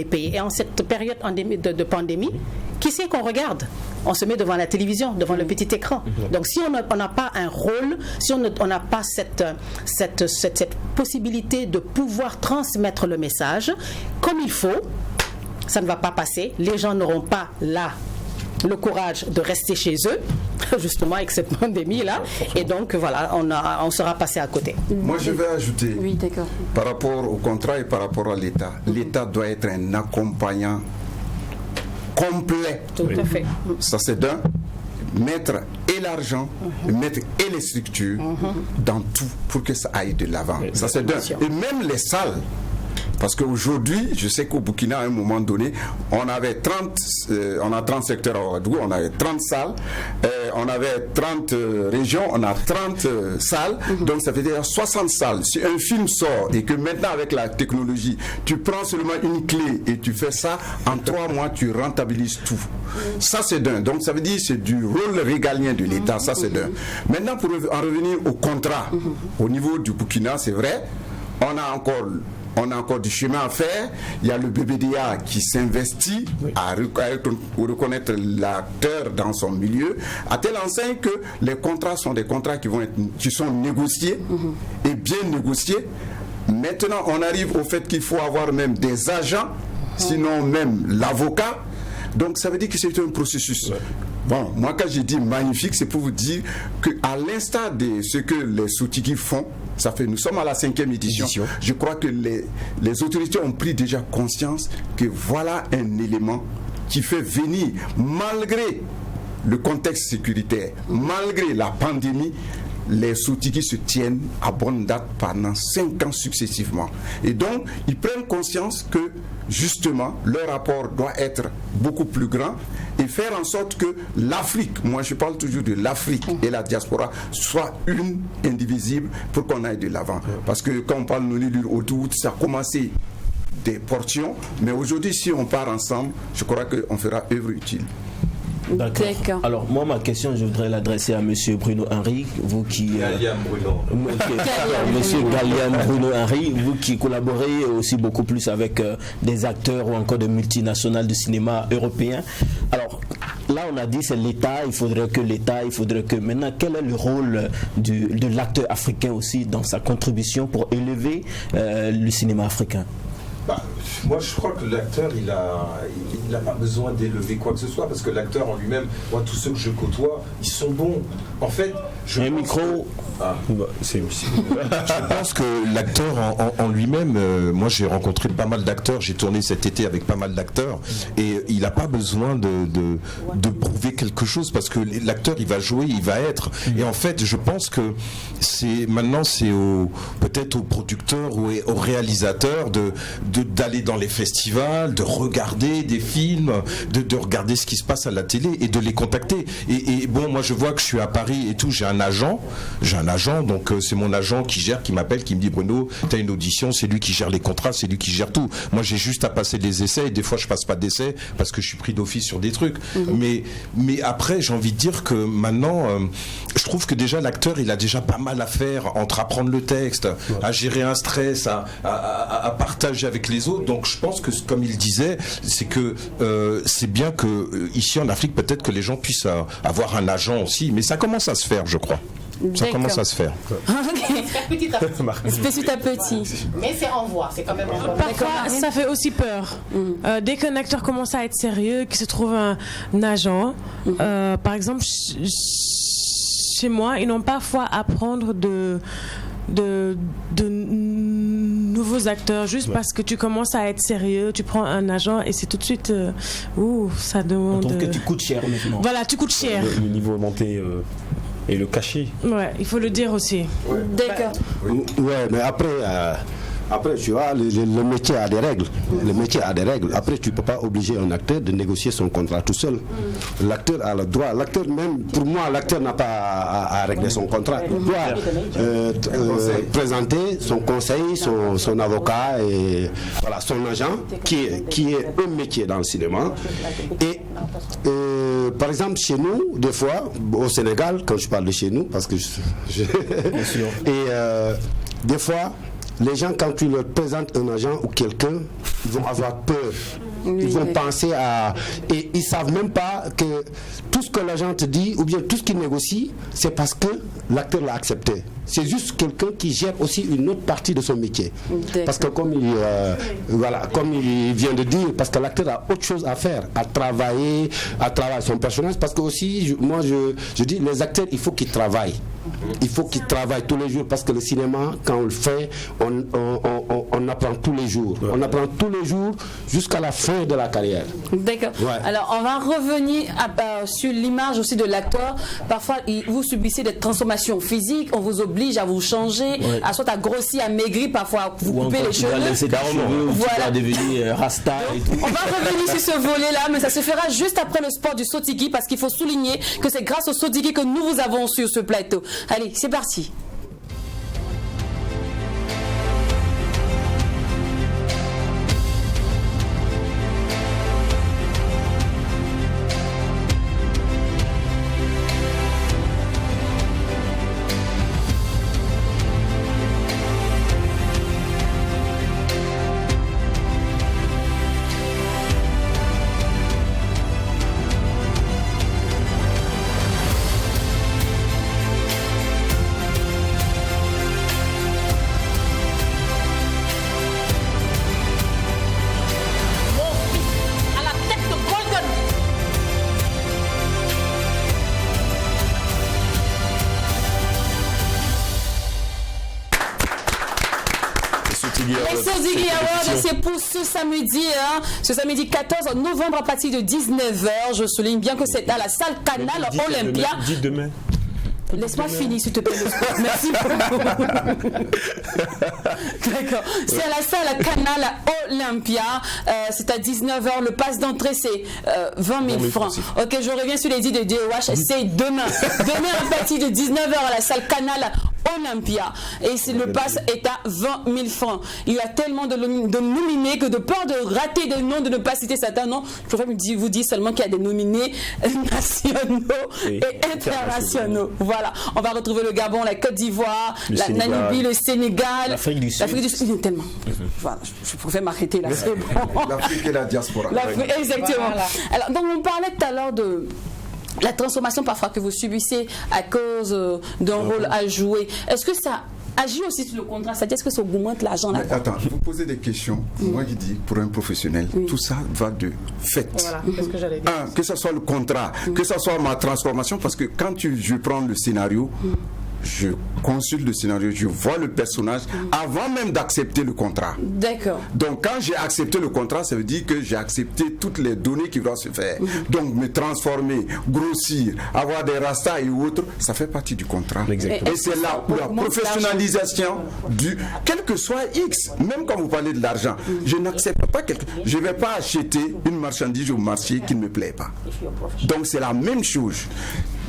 pays. Et en cette période de pandémie, qui c'est qu'on regarde? On se met devant la télévision, devant le petit écran. Donc si on n'a pas un rôle, si on n'a pas cette possibilité de pouvoir transmettre le message comme il faut, ça ne va pas passer. Les gens n'auront pas le courage de rester chez eux, justement avec cette pandémie-là. Et donc voilà, on sera passé à côté. Moi je vais ajouter, par rapport au contrat et par rapport à l'État, l'État doit être un accompagnant complet. Tout à fait. Ça c'est d'un, mettre et l'argent, mettre et les structures dans tout pour que ça aille de l'avant. Ça c'est d'un. Et même les salles. Parce qu'aujourd'hui, je sais qu'au Burkina, à un moment donné, on avait 30 secteurs à Ouagadougou, on avait 30 salles, on avait 30 régions, on a 30 salles, donc ça fait dire 60 salles. Si un film sort et que maintenant avec la technologie, tu prends seulement une clé et tu fais ça, en 3 mois, tu rentabilises tout. Ça c'est d'un. Donc ça veut dire c'est du rôle régalien de l'État, ça c'est d'un. Maintenant, pour en revenir au contrat, au niveau du Burkina, c'est vrai, on a encore du chemin à faire. Il y a le BBDA qui s'investit à reconnaître l'acteur dans son milieu, à telle enseigne que les contrats sont des contrats qui sont négociés et bien négociés. Maintenant, on arrive au fait qu'il faut avoir même des agents, sinon même l'avocat. Donc ça veut dire que c'est un processus. Bon, moi quand j'ai dit magnifique, c'est pour vous dire qu'à l'instar de ce que les Sotigui font, nous sommes à la 5e édition. Je crois que les autorités ont pris déjà conscience que voilà un élément qui fait venir, malgré le contexte sécuritaire, malgré la pandémie, les Sotigui se tiennent à bonne date pendant 5 ans successivement. Et donc, ils prennent conscience que, justement, leur rapport doit être beaucoup plus grand et faire en sorte que l'Afrique, moi je parle toujours de l'Afrique et la diaspora, soit une, indivisible, pour qu'on aille de l'avant. Parce que quand on parle de Nollywood autour, ça a commencé des portions, mais aujourd'hui, si on part ensemble, je crois qu'on fera œuvre utile. D'accord. Alors moi ma question je voudrais l'adresser à monsieur Bruno Henry, vous qui monsieur Galiam Bruno Henry, vous qui collaborez aussi beaucoup plus avec des acteurs ou encore des multinationales de cinéma européens. Alors là on a dit c'est l'État, il faudrait que maintenant quel est le rôle de l'acteur africain aussi dans sa contribution pour élever le cinéma africain? Moi je crois que l'acteur il a pas besoin d'élever quoi que ce soit, parce que l'acteur en lui-même, moi tous ceux que je côtoie ils sont bons en fait. Je pense que l'acteur en lui-même, moi j'ai rencontré pas mal d'acteurs, j'ai tourné cet été avec pas mal d'acteurs et il n'a pas besoin de prouver quelque chose, parce que l'acteur il va jouer, il va être, et en fait je pense que peut-être aux producteurs ou aux réalisateurs d'aller d'aller dans les festivals, de regarder des films, de regarder ce qui se passe à la télé et de les contacter. Et bon, moi je vois que je suis à Paris et tout, j'ai un agent, donc c'est mon agent qui m'appelle, qui me dit Bruno, t'as une audition, c'est lui qui gère les contrats, c'est lui qui gère tout. Moi j'ai juste à passer des essais et des fois je passe pas d'essais parce que je suis pris d'office sur des trucs. Mais après j'ai envie de dire que maintenant, je trouve que déjà l'acteur il a déjà pas mal à faire entre apprendre le texte, à gérer un stress, à partager avec les autres. Donc je pense que comme il disait, c'est que c'est bien que ici en Afrique peut-être que les gens puissent avoir un agent aussi, mais ça commence à se faire, je crois. Ça commence à se faire. Petit à petit. Mais c'est en voie, c'est quand même en voie. Parfois, ça fait aussi peur. Dès qu'un acteur commence à être sérieux, qu'il se trouve un agent, par exemple, chez moi, ils n'ont parfois à prendre de nouveaux acteurs juste parce que tu commences à être sérieux, tu prends un agent et c'est tout de suite ça demande. Donc que tu coûtes cher maintenant. Voilà, tu coûtes cher. Le niveau est monté et le cachet. Ouais, il faut le dire aussi. D'accord. Ouais, mais après, tu vois, le métier a des règles. Le métier a des règles. Après, tu ne peux pas obliger un acteur de négocier son contrat tout seul. L'acteur a le droit. L'acteur, même pour moi, l'acteur n'a pas à régler son contrat. Il doit présenter son conseil, son avocat et voilà, son agent, qui est un métier dans le cinéma. Et par exemple, chez nous, des fois, au Sénégal, quand je parle de chez nous, parce que des fois, les gens, quand tu leur présentes un agent ou quelqu'un, ils vont avoir peur. Ils vont penser à... Et ils ne savent même pas que tout ce que l'agent te dit, ou bien tout ce qu'il négocie, c'est parce que l'acteur l'a accepté. C'est juste quelqu'un qui gère aussi une autre partie de son métier. Parce que comme il vient de dire, parce que l'acteur a autre chose à faire, à travailler son personnage. Parce que aussi, je dis, les acteurs, il faut qu'ils travaillent. Il faut qu'ils travaillent tous les jours parce que le cinéma, quand on le fait, on apprend tous les jours. On apprend tous les jours jusqu'à la fin de la carrière. D'accord. Ouais. Alors, on va revenir sur l'image aussi de l'acteur. Parfois, vous subissez des transformations physiques, on vous oblige à vous changer, à soit à grossir, à maigrir, parfois vous coupez les cheveux. Voilà. Devenir rasta et tout. On va revenir sur ce volet-là, mais ça se fera juste après le sport du Sotigui parce qu'il faut souligner que c'est grâce au Sotigui que nous vous avons sur ce plateau. Allez, c'est parti. Les Sotigui Awards, c'est pour ce samedi 14 novembre à partir de 19h. Je souligne bien que c'est à la salle Canal Olympia. Dis demain. Laisse-moi finir, s'il te plaît, le sport. Merci beaucoup. D'accord. C'est à la salle Canal Olympia. C'est à 19h. Le pass d'entrée, c'est 20 000 francs. Ok, je reviens sur les dits de DOH. C'est demain. Demain, à partir de 19h, à la salle Canal Olympia. Et le pass est à 20 000 francs. Il y a tellement de nominés que de peur de rater des noms, de ne pas citer certains noms, je préfère vous dire seulement qu'il y a des nominés nationaux et internationaux. Voilà. On va retrouver le Gabon, la Côte d'Ivoire, la Namibie, le Sénégal, l'Afrique du Sud. L'Afrique du Sud, tellement. Voilà. Je préfère m'arrêter là. C'est bon. L'Afrique et la diaspora. Exactement. Voilà. Alors, donc, on parlait tout à l'heure de la transformation parfois que vous subissez à cause d'un rôle à jouer. Est-ce que ça agit aussi sur le contrat? C'est-à-dire est-ce que ça augmente l'argent? Attends, vous posez des questions. Moi, je dis, pour un professionnel, tout ça va de fait. Voilà, c'est ce que j'allais dire. Que ce soit le contrat, que ce soit ma transformation, parce que quand je prends le scénario, je consulte le scénario, je vois le personnage avant même d'accepter le contrat. D'accord. Donc quand j'ai accepté le contrat, ça veut dire que j'ai accepté toutes les données qui doivent se faire. Donc me transformer, grossir, avoir des rastas et autres, ça fait partie du contrat. Exactement. Et c'est la professionnalisation du, quel que soit X, même quand vous parlez de l'argent, je n'accepte pas je ne vais pas acheter une marchandise au marché qui ne me plaît pas. Donc c'est la même chose.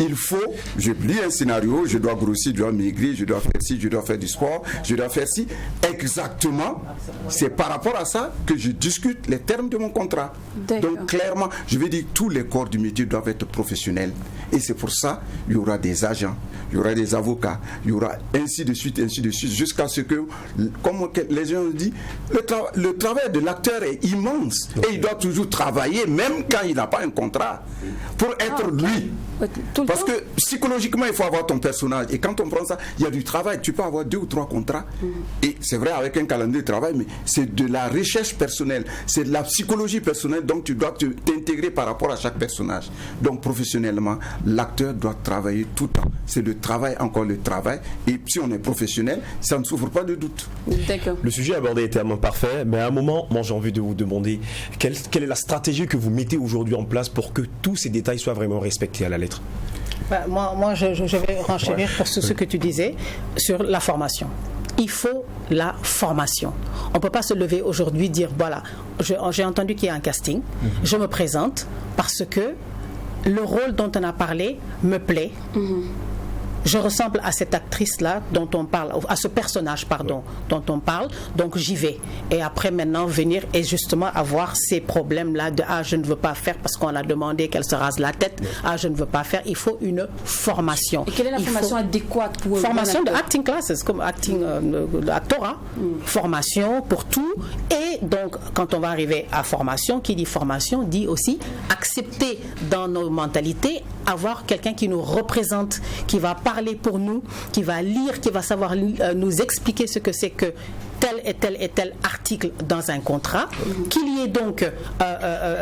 Il faut, je lis un scénario, je dois grossir, je dois maigrir, je dois faire ci, je dois faire du sport, je dois faire ci. Exactement, c'est par rapport à ça que je discute les termes de mon contrat. Donc clairement, je vais dire que tous les corps du métier doivent être professionnels. Et c'est pour ça qu'il y aura des agents, il y aura des avocats, il y aura ainsi de suite, jusqu'à ce que, comme les gens ont dit, le travail de l'acteur est immense. Et il doit toujours travailler, même quand il n'a pas un contrat, pour être lui. Parce que psychologiquement, il faut avoir ton personnage. Et quand on prend ça, il y a du travail. Tu peux avoir 2 ou 3 contrats. Et c'est vrai avec un calendrier de travail, mais c'est de la recherche personnelle. C'est de la psychologie personnelle. Donc tu dois t'intégrer par rapport à chaque personnage. Donc professionnellement, l'acteur doit travailler tout le temps. C'est le travail, encore le travail. Et si on est professionnel, ça ne souffre pas de doute. D'accord. Le sujet abordé est tellement parfait. Mais à un moment, moi j'ai envie de vous demander quelle est la stratégie que vous mettez aujourd'hui en place pour que tous ces détails soient vraiment respectés à la lettre? Moi, je vais renchérir pour ce que tu disais sur la formation. Il faut la formation. On ne peut pas se lever aujourd'hui et dire, voilà, j'ai entendu qu'il y a un casting, je me présente parce que le rôle dont on a parlé me plaît. Je ressemble à cette actrice-là dont on parle, à ce personnage, pardon, dont on parle, donc j'y vais. Et après, maintenant, venir et justement avoir ces problèmes-là de « Ah, je ne veux pas faire parce qu'on a demandé qu'elle se rase la tête. Ah, je ne veux pas faire. » Il faut une formation. Et quelle est la formation adéquate pour formation de acting classes, comme acting, actorat, formation pour tout. Et donc, quand on va arriver à formation, qui dit formation, dit aussi accepter dans nos mentalités, avoir quelqu'un qui nous représente, qui va parler pour nous, qui va lire, qui va savoir nous expliquer ce que c'est que tel et tel article dans un contrat, qu'il y ait donc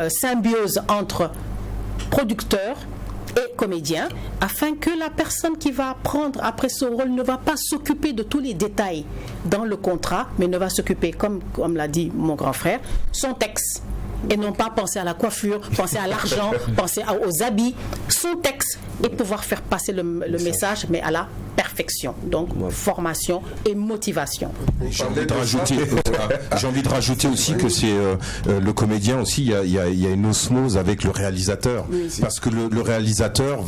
symbiose entre producteur et comédien, afin que la personne qui va prendre après ce rôle ne va pas s'occuper de tous les détails dans le contrat, mais ne va s'occuper, comme l'a dit mon grand frère, son texte. Et non pas penser à la coiffure, penser à l'argent, penser aux habits, son texte, et pouvoir faire passer le message, mais à la perfection. Donc, formation et motivation. J'ai envie de rajouter aussi que c'est le comédien aussi, il y a une osmose avec le réalisateur. Parce que le réalisateur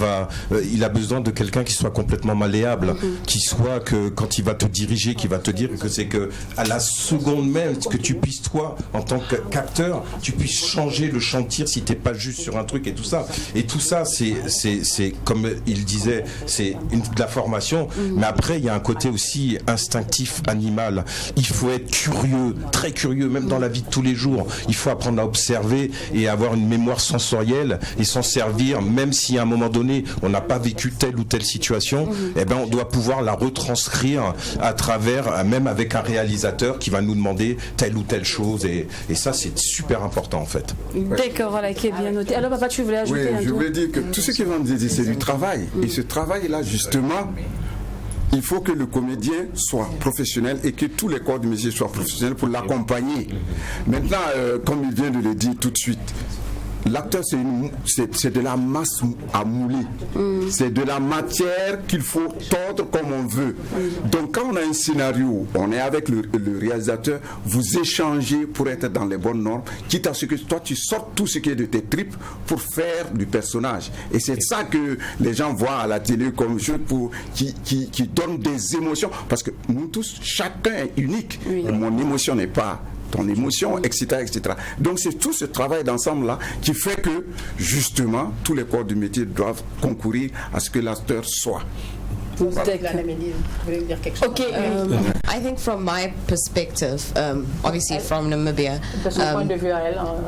il a besoin de quelqu'un qui soit complètement malléable, qui soit que quand il va te diriger, qui va te dire que c'est que à la seconde même que tu puisses, toi, en tant qu'acteur, tu puisses changer le chantier si t'es pas juste sur un truc et tout ça. Et tout ça, c'est comme il disait, c'est de la formation, mais après il y a un côté aussi instinctif, animal. Il faut être curieux, très curieux, même dans la vie de tous les jours. Il faut apprendre à observer et avoir une mémoire sensorielle et s'en servir, même si à un moment donné on n'a pas vécu telle ou telle situation, eh ben on doit pouvoir la retranscrire à travers, même avec un réalisateur qui va nous demander telle ou telle chose, et ça c'est super important en fait. D'accord, voilà, qui est bien noté. Alors papa, tu voulais ajouter un truc? Je voulais dire que tout ce qu'ils vont me dire, c'est du travail. Et ce travail-là, justement, il faut que le comédien soit professionnel et que tous les corps du métier soient professionnels pour l'accompagner. Maintenant, comme il vient de le dire tout de suite, l'acteur, c'est de la masse à mouler. C'est de la matière qu'il faut tordre comme on veut. Donc quand on a un scénario, on est avec le réalisateur, vous échangez pour être dans les bonnes normes, quitte à ce que toi tu sortes tout ce qui est de tes tripes pour faire du personnage. Et c'est ça que les gens voient à la télé comme jeu qui donne des émotions. Parce que nous tous, chacun est unique. Et mon émotion n'est pas ton émotion, etc., etc. Donc c'est tout ce travail d'ensemble-là qui fait que, justement, tous les corps du métier doivent concourir à ce que l'acteur soit. Okay. I think from my perspective, obviously from Namibia,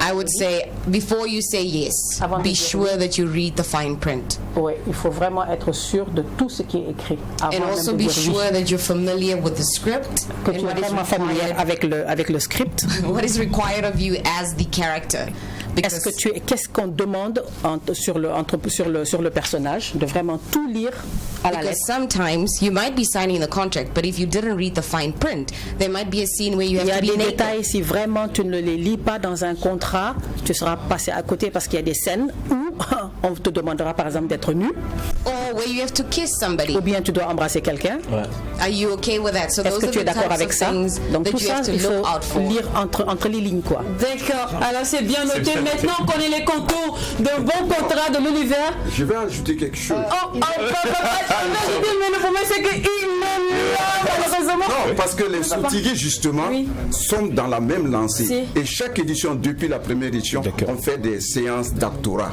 I would say before you say yes, be sure that you read the fine print. Oui, il faut vraiment être sûr de tout ce qui est écrit. And also be sure that you're familiar with the script. Que tu es vraiment familier avec le script. What is required of you as the character. Qu'est-ce qu'on demande sur le personnage, de vraiment tout lire à la lettre? Because sometimes you might be signing the contract, but if you didn't read the fine print, there might be a scene where you have to be naked. Il y a des détails, si vraiment tu ne les lis pas dans un contrat, tu seras passé à côté parce qu'il y a des scènes où on te demandera par exemple d'être nu. Or where you have to kiss somebody. Ou bien tu dois embrasser quelqu'un. Are you okay with that? So est-ce que tu es d'accord avec ça? Donc tout ça, il faut lire entre les lignes, quoi. D'accord. Alors c'est bien noté. Maintenant on connaît les contours d'un bon contrat de l'univers. Je vais ajouter quelque chose. Mais le problème c'est que non, parce que les Sotigui justement sont dans la même lancée. Et chaque édition, depuis la première édition, on fait des séances d'actorat.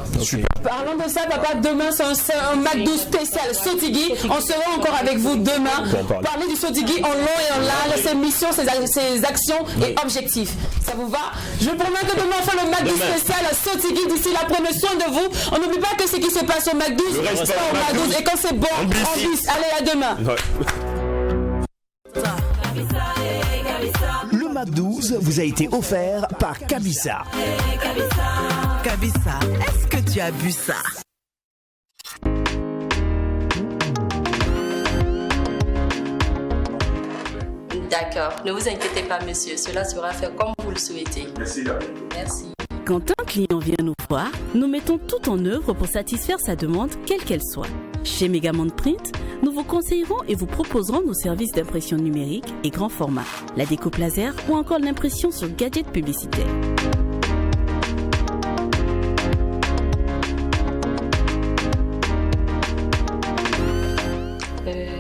Parlons de ça, papa. Demain, c'est un MAC12 spécial Sotigui. On sera encore avec vous demain. Parler du Sotigui en long et en large, ses missions, ses actions et objectifs. Ça vous va? Je promets que demain, on fait le MAC12 spécial Sotigui. D'ici là, prenez soin de vous. On n'oublie pas que ce qui se passe au MAC12 reste au MAC12. Et quand c'est bon, on glisse. Allez, à demain. Le MAC12 vous a été offert par Kabissa. Kabissa, est-ce que tu as bu ça? D'accord, ne vous inquiétez pas monsieur, cela sera fait comme vous le souhaitez. Merci. Merci. Quand un client vient nous voir, nous mettons tout en œuvre pour satisfaire sa demande, quelle qu'elle soit. Chez Megamond Print, nous vous conseillerons et vous proposerons nos services d'impression numérique et grand format, la découpe laser ou encore l'impression sur gadgets publicitaires.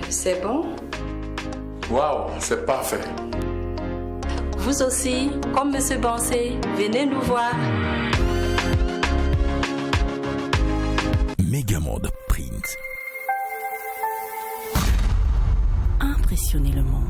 C'est bon? Waouh, c'est parfait. Vous aussi, comme Monsieur Bansé, venez nous voir. Megamond Print. Impressionnez le monde.